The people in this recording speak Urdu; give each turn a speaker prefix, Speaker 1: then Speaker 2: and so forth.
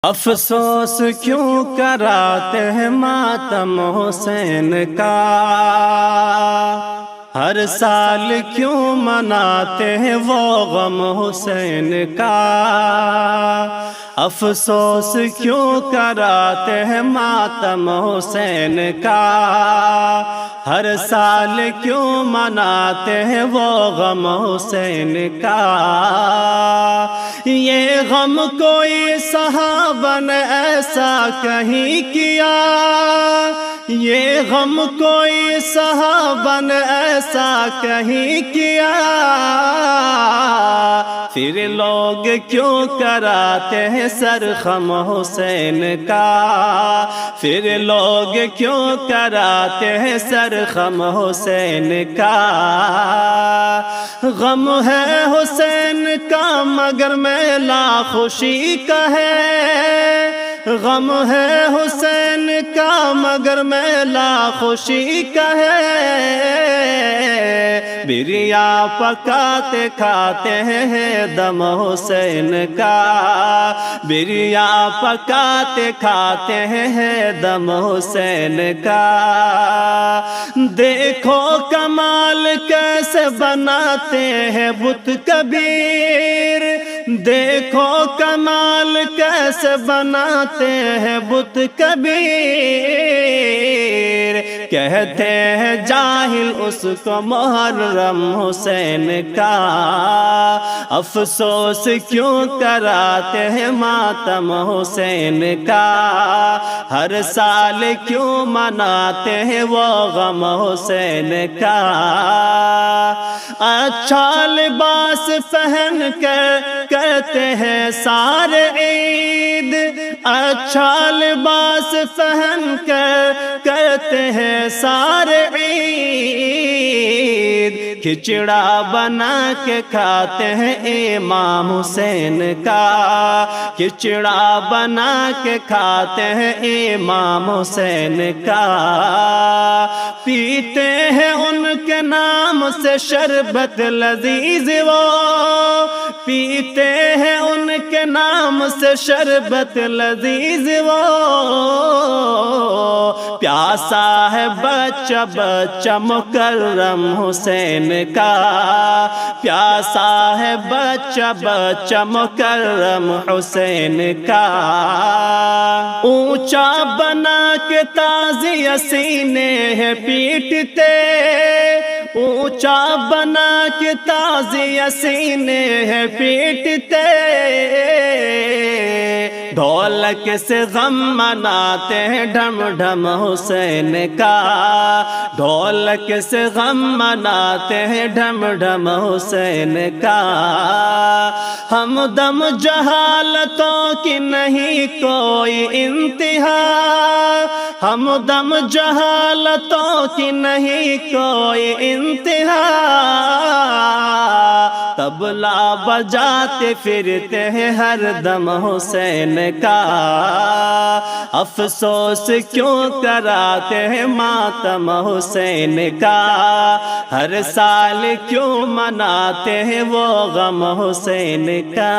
Speaker 1: افسوس کیوں کراتے ہیں ماتم حسین کا، ہر سال کیوں مناتے ہیں وہ غم حسین کا۔ افسوس کیوں کراتے ہیں ماتم حسین کا، ہر سال کیوں مناتے ہیں وہ غم حسین کا۔ یہ غم کوئی صحابہ نے ایسا کہیں کیا، یہ غم کوئی صحابہ نے ایسا کہیں کیا، پھر لوگ کیوں کراتے ہیں سرخم حسین کا، پھر لوگ کیوں کراتے ہیں سرخم حسین کا۔ غم ہے حسین کا مگر میلہ خوشی کا ہے، غم ہے حسین کا مگر میلہ خوشی کا ہے۔ بریا پکاتے کھاتے ہیں دم حسین کا، بریا پکاتے کھاتے ہیں دم حسین کا۔ دیکھو کمال کیسے بناتے ہیں بت کبیر، دیکھو کمال کیسے بناتے ہیں بت کبیر۔ کہتے ہیں جاہل اس کو محرم حسین کا، افسوس کیوں کراتے ہیں ماتم حسین کا، ہر سال کیوں مناتے ہیں وہ غم حسین کا۔ اچھا لباس پہن کر کرتے ہیں سارے عید، اچھا لباس پہن کر کرتے ہیں سارے عید۔ کھچڑا بنا کے کھاتے ہیں امام حسین کا، کھچڑا بنا کے کھاتے ہیں امام حسین کا۔ پیتے ہیں ان کے نام سے شربت لذیذ وہ، پیتے ہیں ان کے نام سے شربت لذیذ وہ۔ پیاسا ہے بچہ بچہ مکرم حسین کا، پیاسا ہے بچہ بچہ مکرم حسین کا۔ اونچا بنا کے تعزیہ سینے ہے پیٹتے، اونچا بنا کے تعزیہ سینے ہے پیٹتے۔ ڈھولک سے غم مناتے ہیں ڈھم ڈھم حسین کا، ڈھولک سے غم مناتے ہیں ڈھم ڈھم حسین کا۔ ہم دم جہالتوں کی نہیں کوئی انتہا، ہم دم جہالتوں کی نہیں کوئی انتہا، طبلہ بجاتے پھرتے ہیں ہر دم حسین کا۔ افسوس کیوں کراتے ہیں ماتم حسین کا، ہر سال کیوں مناتے ہیں وہ غم حسین کا۔